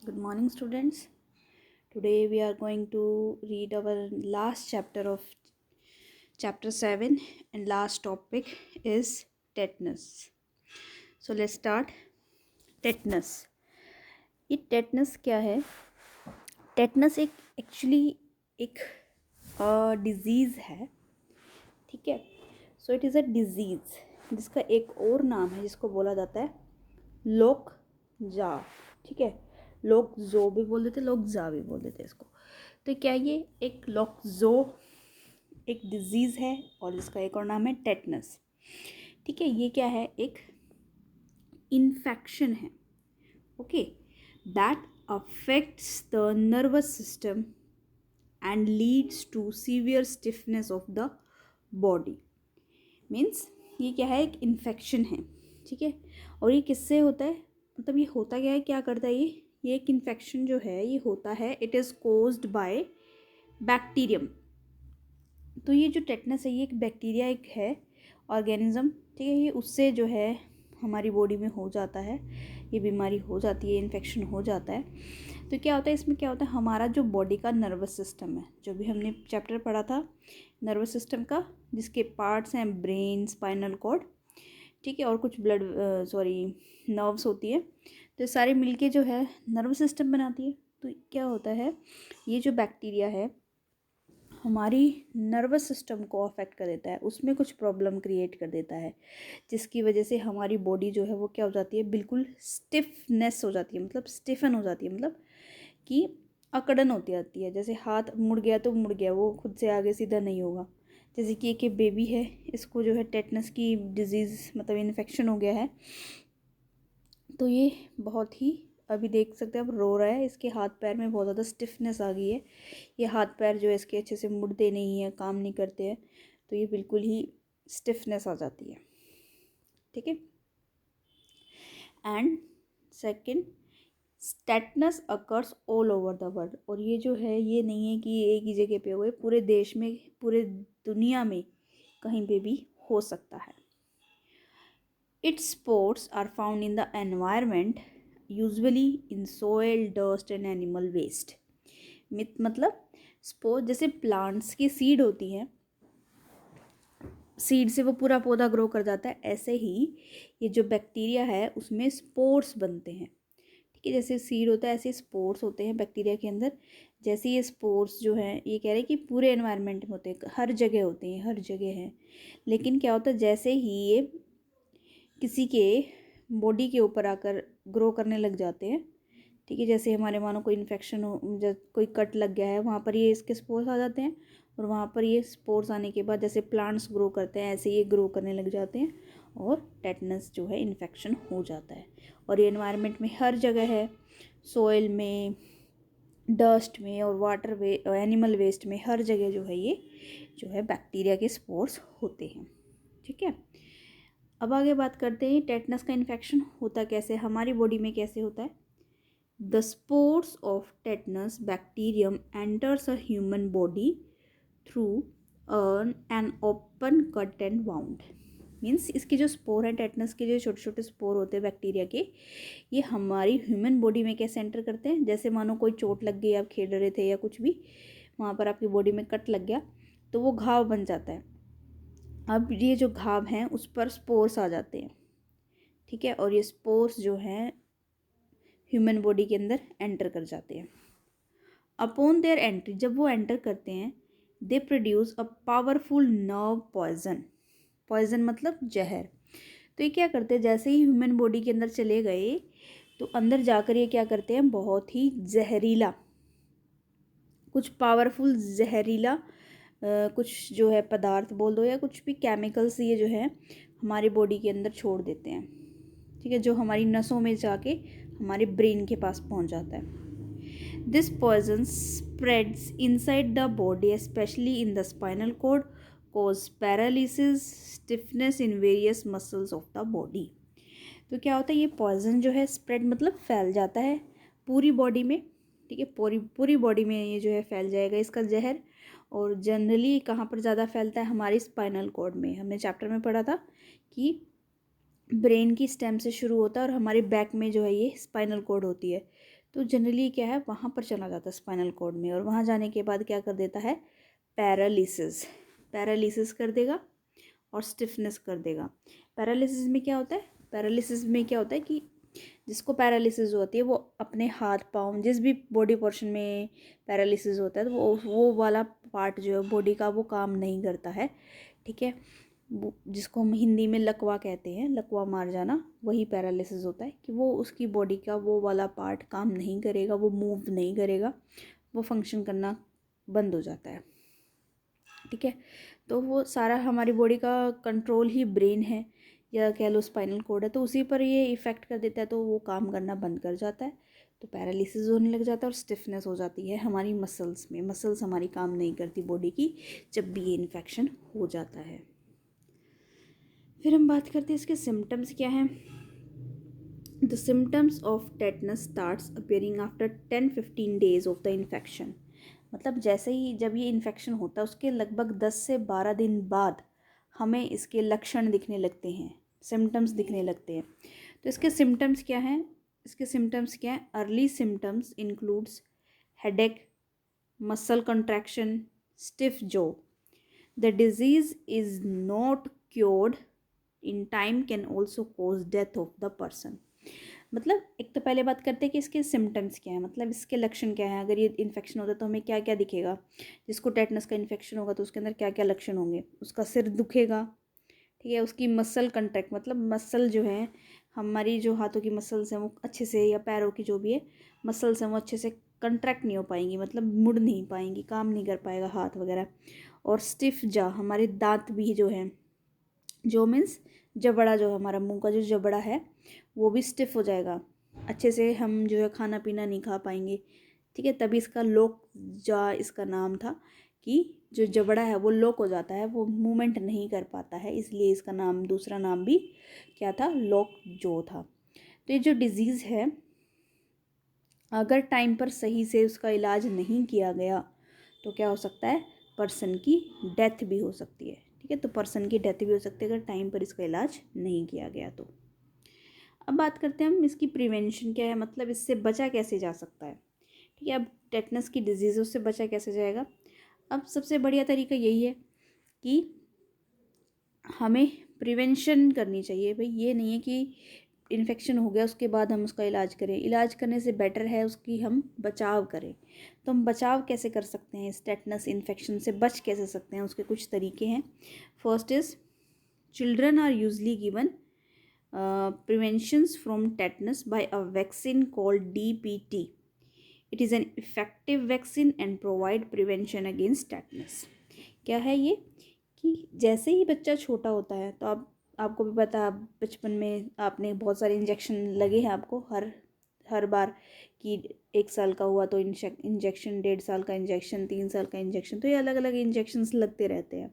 Good morning, students. Today we are going to read our last chapter of chapter 7, and last topic is tetanus. So let's start. Tetanus. ये tetanus क्या है? Tetanus एक actually एक disease है, ठीक है. So it is a disease जिसका एक और नाम है जिसको बोला जाता है लोक जा, ठीक है. लोग जो भी बोल देते, लोग जा भी बोल देते इसको. तो क्या ये एक लॉकजो एक डिजीज़ है और जिसका एक और नाम है टेटनस, ठीक है. ये क्या है? एक इन्फेक्शन है, okay, that affects the nervous system and leads to severe stiffness of the body. Means ये क्या है? एक इन्फेक्शन है, ठीक है. और ये किससे होता है? मतलब ये होता क्या है, क्या करता है ये एक इन्फेक्शन जो है ये होता है, it is caused by bacterium. तो ये जो टेटनस है ये एक बैक्टीरिया एक है ऑर्गेनिज्म, ठीक है. ये उससे जो है हमारी बॉडी में हो जाता है, ये बीमारी हो जाती है, इन्फेक्शन हो जाता है. तो क्या होता है इसमें? क्या होता है? हमारा जो बॉडी का नर्वस सिस्टम है, जो भी हमने चैप्टर पढ़ा था नर्वस सिस्टम का, जिसके पार्ट्स हैं ब्रेन, स्पाइनल कॉर्ड, ठीक है, और कुछ ब्लड नर्व्स होती है. तो सारे मिलके जो है नर्वस सिस्टम बनाती है. तो क्या होता है, ये जो बैक्टीरिया है हमारी नर्वस सिस्टम को अफेक्ट कर देता है, उसमें कुछ प्रॉब्लम क्रिएट कर देता है, जिसकी वजह से हमारी बॉडी जो है वो क्या हो जाती है? बिल्कुल स्टिफनेस हो जाती है, मतलब स्टिफन हो जाती है, मतलब कि अकड़न होती आती है. जैसे हाथ मुड़ गया तो मुड़ गया, वो खुद से आगे सीधा नहीं होगा. जैसे कि एक बेबी है, इसको जो है टेटनस की डिजीज़ मतलब इन्फेक्शन हो गया है, तो ये बहुत ही अभी देख सकते हैं आप, रो रहा है, इसके हाथ पैर में बहुत ज़्यादा स्टिफनेस आ गई है. ये हाथ पैर जो है इसके अच्छे से मुड़ते नहीं हैं, काम नहीं करते हैं, तो ये बिल्कुल ही स्टिफनेस आ जाती है, ठीक है. And second, tetanus occurs all over the world. और ये जो है ये नहीं है कि ये एक ही जगह पे हुए, पूरे देश में, पूरे दुनिया में कहीं पे भी हो सकता है. Its spores are found in the environment, usually in soil, dust and animal waste. मतलब स्पोर जैसे प्लांट्स की सीड होती है, सीड से वो पूरा पौधा ग्रो कर जाता है, ऐसे ही ये जो बैक्टीरिया है उसमें स्पोर्स बनते हैं, ठीक है. जैसे सीड होता है ऐसे स्पोर्स होते हैं बैक्टीरिया के अंदर. जैसे ये स्पोर्स जो हैं ये कह रहे हैं कि पूरे एनवायरनमेंट में होते हैं, हर जगह होते हैं, हर जगह हैं. लेकिन क्या होता है, जैसे ही ये किसी के बॉडी के ऊपर आकर ग्रो करने लग जाते हैं, ठीक है. जैसे हमारे मानो कोई इन्फेक्शन हो, जब कोई कट लग गया है, वहाँ पर ये इसके स्पोर्स आ जाते हैं, और वहाँ पर ये स्पोर्स आने के बाद जैसे प्लांट्स ग्रो करते हैं ऐसे ये ग्रो करने लग जाते हैं, और टेटनस जो है इन्फेक्शन हो जाता है. और ये एनवायरनमेंट में हर जगह है, सोइल में, डस्ट में और वाटर वे एनिमल वेस्ट में, हर जगह जो है ये जो है बैक्टीरिया के स्पोर्स होते हैं, ठीक है. अब आगे बात करते हैं टेटनस का इन्फेक्शन होता कैसे, हमारी बॉडी में कैसे होता है. The spores of tetanus bacterium enters a human body through an open cut and wound. Means इसके जो स्पोर हैं, टेटनस के जो छोटे छोटे स्पोर होते हैं बैक्टीरिया के, ये हमारी ह्यूमन बॉडी में कैसे एंटर करते हैं. जैसे मानो कोई चोट लग गई, आप खेल रहे थे या कुछ भी, वहाँ पर आपकी बॉडी में कट लग गया, तो वो घाव बन जाता है. अब ये जो घाव हैं उस पर स्पोर्स आ जाते हैं, ठीक है. और ये स्पोर्स जो हैं ह्यूमन बॉडी के अंदर एंटर कर जाते हैं. अपॉन देयर एंट्री, जब वो एंटर करते हैं, they produce a powerful nerve poison. Poison मतलब जहर. तो ये क्या करते हैं, जैसे ही ह्यूमन बॉडी के अंदर चले गए तो अंदर जाकर ये क्या करते हैं, बहुत ही जहरीला, कुछ पावरफुल जहरीला कुछ जो है पदार्थ बोल दो या कुछ भी केमिकल्स, ये जो है हमारी बॉडी के अंदर छोड़ देते हैं, ठीक है, जो हमारी नसों में जाके हमारे ब्रेन के पास पहुंच जाता है. This poison spreads inside the body, specially in the spinal cord, cause paralysis, stiffness in various muscles of the body. तो क्या होता है, ये पॉइजन जो है स्प्रेड मतलब फैल जाता है पूरी बॉडी में, ठीक है. पूरी पूरी बॉडी में ये जो है फैल जाएगा इसका जहर. और जनरली कहाँ पर ज़्यादा फैलता है, हमारी स्पाइनल कॉर्ड में. हमने चैप्टर में पढ़ा था कि ब्रेन की स्टेम से शुरू होता है और हमारे बैक में जो है ये स्पाइनल कॉर्ड होती है. तो जनरली क्या है, वहाँ पर चला जाता है स्पाइनल कॉर्ड में, और वहाँ जाने के बाद क्या कर देता है, पैरालिसिस कर देगा और स्टिफनेस कर देगा। पैरालिसिस में क्या होता है, कि जिसको पैरालिसिस होती है वो अपने हाथ पाँव, जिस भी बॉडी पोर्शन में पैरालिसिस होता है, तो वो वाला पार्ट जो है बॉडी का वो काम नहीं करता है, ठीक है। जिसको हम हिंदी में लकवा कहते हैं, लकवा मार जाना, वही पैरालिसिस होता है कि वो उसकी बॉडी का वो वाला पार्ट काम नहीं करेगा, वो मूव नहीं करेगा, वो फंक्शन करना बंद हो जाता है, ठीक है। तो वो सारा हमारी बॉडी का कंट्रोल ही ब्रेन है, या कह लो स्पाइनल कॉर्ड है, तो उसी पर ये इफ़ेक्ट कर देता है, तो वो काम करना बंद कर जाता है, तो पैरालिसिस होने लग जाता है और स्टिफनेस हो जाती है हमारी मसल्स में। मसल्स हमारी काम नहीं करती बॉडी की जब भी ये इन्फेक्शन हो जाता है। फिर हम बात करते हैं इसके सिम्टम्स क्या हैं। The symptoms of tetanus starts appearing after 10-15 days of the infection. मतलब जैसे ही जब ये इन्फेक्शन होता है उसके लगभग 10 से 12 दिन बाद हमें इसके लक्षण दिखने लगते हैं, सिम्टम्स दिखने लगते हैं। तो इसके सिम्टम्स क्या हैं, early symptoms includes headache, muscle contraction, stiff jaw. The disease is not cured in time, can also cause death of the person. मतलब एक तो पहले बात करते हैं कि इसके सिम्टम्स क्या हैं, मतलब इसके लक्षण क्या हैं। अगर ये इन्फेक्शन होता है तो हमें क्या क्या दिखेगा, जिसको टेटनस का इन्फेक्शन होगा तो उसके अंदर क्या क्या लक्षण होंगे। उसका सिर दुखेगा, ठीक है। उसकी मसल कंट्रैक्ट, मतलब मसल जो है हमारी, जो हाथों की मसल्स हैं वो अच्छे से, या पैरों की जो भी है मसल्स हैं वो अच्छे से कंट्रैक्ट नहीं हो पाएंगी, मतलब मुड़ नहीं पाएंगी, काम नहीं कर पाएगा हाथ वगैरह। और स्टिफ जा, हमारे दांत भी जो है, जो मीन्स जबड़ा, जो हमारा मुंह का जो जबड़ा है वो भी स्टिफ हो जाएगा, अच्छे से हम जो है खाना पीना नहीं खा पाएंगे, ठीक है। तभी इसका लॉक जा इसका नाम था, कि जो जबड़ा है वो लॉक हो जाता है, वो मूवमेंट नहीं कर पाता है, इसलिए इसका नाम, दूसरा नाम भी क्या था, लॉक जो था। तो ये जो डिज़ीज़ है, अगर टाइम पर सही से उसका इलाज नहीं किया गया तो क्या हो सकता है, पर्सन की डेथ भी हो सकती है, ठीक है। तो पर्सन की डेथ भी हो सकती है अगर टाइम पर इसका इलाज नहीं किया गया तो। अब बात करते हैं हम इसकी प्रिवेंशन क्या है, मतलब इससे बचा कैसे जा सकता है, ठीक है। अब टेटनस की डिजीज़ उससे बचा कैसे जाएगा। अब सबसे बढ़िया तरीका यही है कि हमें प्रिवेंशन करनी चाहिए। भाई ये नहीं है कि इन्फेक्शन हो गया उसके बाद हम उसका इलाज करें, इलाज करने से बेटर है उसकी हम बचाव करें। तो हम बचाव कैसे कर सकते हैं, इस टेटनस इन्फेक्शन से बच कैसे सकते हैं, उसके कुछ तरीके हैं। First is, children are usually given preventions from tetanus by a vaccine called DPT. It is an effective vaccine and provide prevention against tetanus. क्या है ये, कि जैसे ही बच्चा छोटा होता है तो आपको भी पता, आप बचपन में आपने बहुत सारे इंजेक्शन लगे हैं आपको हर बार, कि 1 साल का हुआ तो इंजेक्शन, 1.5 साल का इंजेक्शन, 3 साल का इंजेक्शन, तो ये अलग अलग इंजेक्शन्स लगते रहते हैं,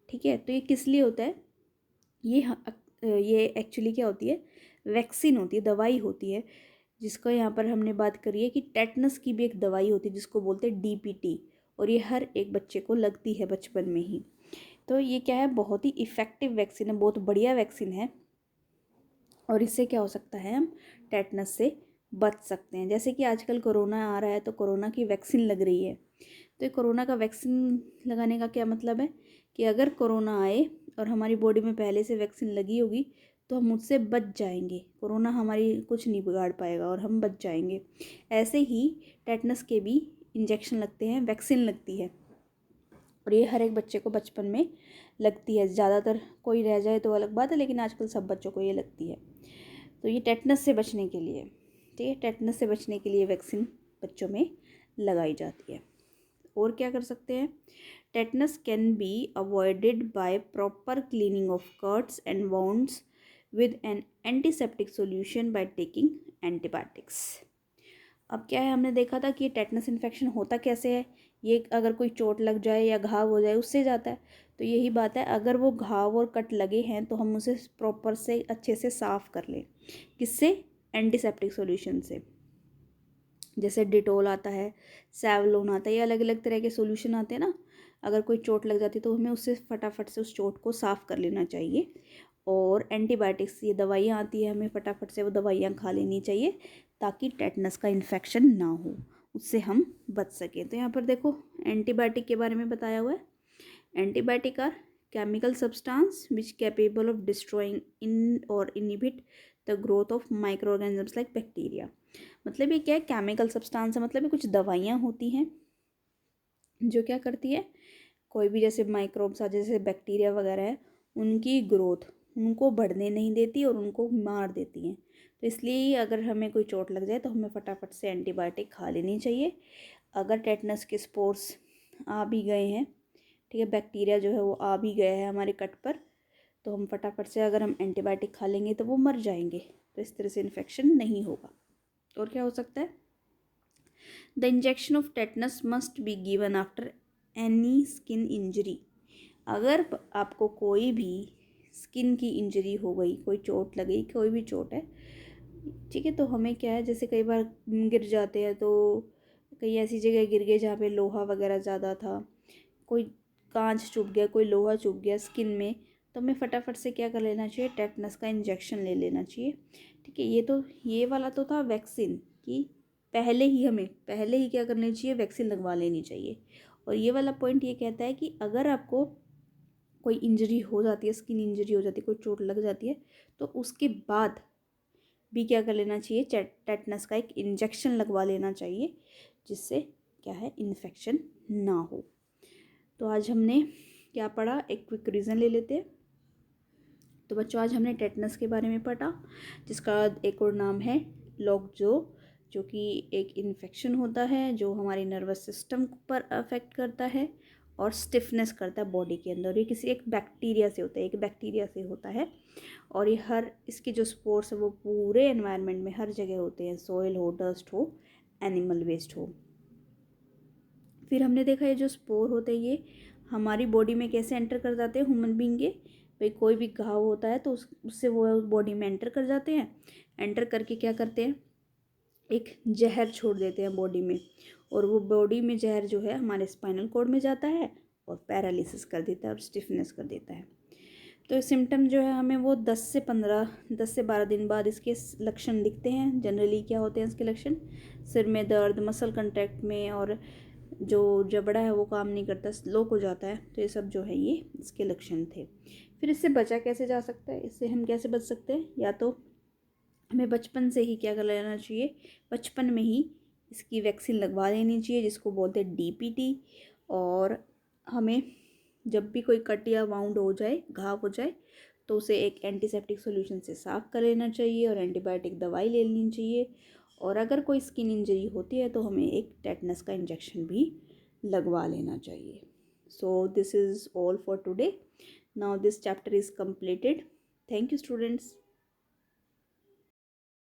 ठीक है। तो ये किस लिए होता है, ये एक्चुअली क्या होती है, वैक्सीन होती है, दवाई होती है, जिसका यहाँ पर हमने बात करी है कि टेटनस की भी एक दवाई होती है जिसको बोलते हैं DPT, और ये हर एक बच्चे को लगती है बचपन में ही। तो ये क्या है, बहुत ही इफ़ेक्टिव वैक्सीन है, बहुत बढ़िया वैक्सीन है, और इससे क्या हो सकता है, हम टेटनस से बच सकते हैं। जैसे कि आजकल कोरोना आ रहा है तो कोरोना की वैक्सीन लग रही है, तो ये कोरोना का वैक्सीन लगाने का क्या मतलब है, कि अगर कोरोना आए और हमारी बॉडी में पहले से वैक्सीन लगी होगी तो हम उससे बच जाएंगे, कोरोना हमारी कुछ नहीं बिगाड़ पाएगा और हम बच जाएंगे। ऐसे ही टेटनस के भी इंजेक्शन लगते हैं, वैक्सीन लगती है, और ये हर एक बच्चे को बचपन में लगती है। ज़्यादातर कोई रह जाए तो अलग बात है, लेकिन आजकल सब बच्चों को ये लगती है। तो ये टेटनस से बचने के लिए, ठीक है, टेटनस से बचने के लिए वैक्सीन बच्चों में लगाई जाती है। और क्या कर सकते हैं, tetanus can be avoided by proper cleaning of cuts and wounds with N antiseptic solution by taking antibiotics. अब क्या है, हमने देखा था कि टेटनस इन्फेक्शन होता कैसे है, ये अगर कोई चोट लग जाए या घाव हो जाए उससे जाता है। तो यही बात है, अगर वो घाव और कट लगे हैं तो हम उसे प्रॉपर से अच्छे से साफ़ कर लें, किससे, एंटीसेप्टिक सॉल्यूशन से। जैसे डिटोल आता है, सैवलोन आता है, ये अलग अलग तरह के सॉल्यूशन आते हैं ना। अगर कोई चोट लग जाती है तो हमें उससे फटाफट से उस चोट को साफ़ कर लेना चाहिए, और एंटीबायोटिक्स, ये दवाइयाँ आती है, हमें फटाफट से वो दवाइयाँ खा लेनी चाहिए ताकि टेटनस का इन्फेक्शन ना हो, उससे हम बच सकें। तो यहाँ पर देखो एंटीबायोटिक के बारे में बताया हुआ है। Antibiotic are chemical substance which capable of destroying in और inhibit the growth of micro organisms like bacteria. मतलब ये क्या है, केमिकल सब्सटेंस है, मतलब ये कुछ दवाइयाँ होती हैं जो क्या करती है, कोई भी जैसे माइक्रोब्स जैसे बैक्टीरिया वगैरह है, उनकी ग्रोथ उनको बढ़ने नहीं देती और उनको मार देती हैं। तो इसलिए अगर हमें कोई चोट लग जाए तो हमें फटाफट से एंटीबायोटिक खा लेनी चाहिए। अगर टेटनस के स्पोर्स आ भी गए हैं, ठीक है, बैक्टीरिया जो है वो आ भी गया है हमारे कट पर, तो हम फटाफट से अगर हम एंटीबायोटिक खा लेंगे तो वो मर जाएंगे, तो इस तरह से इन्फेक्शन नहीं होगा। और क्या हो सकता है, the injection of tetanus must be given after any skin injury. अगर आपको कोई भी स्किन की इंजरी हो गई, कोई चोट लगी, कोई भी चोट है, ठीक है, तो हमें क्या है, जैसे कई बार गिर जाते हैं तो कई ऐसी जगह गिर गए जहाँ पे लोहा वगैरह ज़्यादा था, कोई कांच चुभ गया, कोई लोहा चुभ गया स्किन में, तो हमें फटाफट से क्या कर लेना चाहिए, टेटनस का इंजेक्शन ले लेना चाहिए। ठीक है, ये वाला तो था वैक्सीन की, पहले ही क्या करनी चाहिए, वैक्सीन लगवा लेनी चाहिए। और ये वाला पॉइंट ये कहता है कि अगर आपको कोई इंजरी हो जाती है, स्किन इंजरी हो जाती है, कोई चोट लग जाती है, तो उसके बाद भी क्या कर लेना चाहिए, टेटनस का एक इंजेक्शन लगवा लेना चाहिए, जिससे क्या है, इन्फेक्शन ना हो। तो आज हमने क्या पढ़ा, एक क्विक रिविजन ले लेते हैं। तो बच्चों आज हमने टेटनस के बारे में पढ़ा, जिसका एक और नाम है लॉकजो, जो कि एक इन्फेक्शन होता है जो हमारी नर्वस सिस्टम पर अफेक्ट करता है और स्टिफनेस करता है बॉडी के अंदर। ये किसी एक बैक्टीरिया से होता है, और ये इसके जो स्पोर्स है वो पूरे एनवायरनमेंट में हर जगह होते हैं, सॉइल हो, डस्ट हो, एनिमल वेस्ट हो। फिर हमने देखा ये जो स्पोर होते हैं ये हमारी बॉडी में कैसे एंटर कर जाते हैं, ह्यूमन बीइंग के, भाई कोई भी घाव होता है तो उससे वो बॉडी में एंटर कर जाते हैं, एंटर करके क्या करते हैं, एक जहर छोड़ देते हैं बॉडी में, और वो बॉडी में जहर जो है हमारे स्पाइनल कॉर्ड में जाता है और पैरालिसिस कर देता है और स्टिफनेस कर देता है। तो सिम्टम जो है हमें वो 10 से 12 दिन बाद इसके लक्षण दिखते हैं। जनरली क्या होते हैं इसके लक्षण, सिर में दर्द, मसल कंट्रैक्ट में, और जो जबड़ा है वो काम नहीं करता, स्लो हो जाता है। तो ये सब जो है ये इसके लक्षण थे। फिर इससे बचा कैसे जा सकता है, इससे हम कैसे बच सकते हैं, या तो हमें बचपन से ही क्या कर लेना चाहिए, बचपन में ही इसकी वैक्सीन लगवा लेनी चाहिए, जिसको बोलते हैं DPT। और हमें जब भी कोई कट या वाउंड हो जाए, घाव हो जाए, तो उसे एक एंटीसेप्टिक सॉल्यूशन से साफ़ कर लेना चाहिए और एंटीबायोटिक दवाई ले लेनी चाहिए। और अगर कोई स्किन इंजरी होती है तो हमें एक टेटनस का इंजेक्शन भी लगवा लेना चाहिए। So this is all for today. Now this chapter is completed. Thank you, students.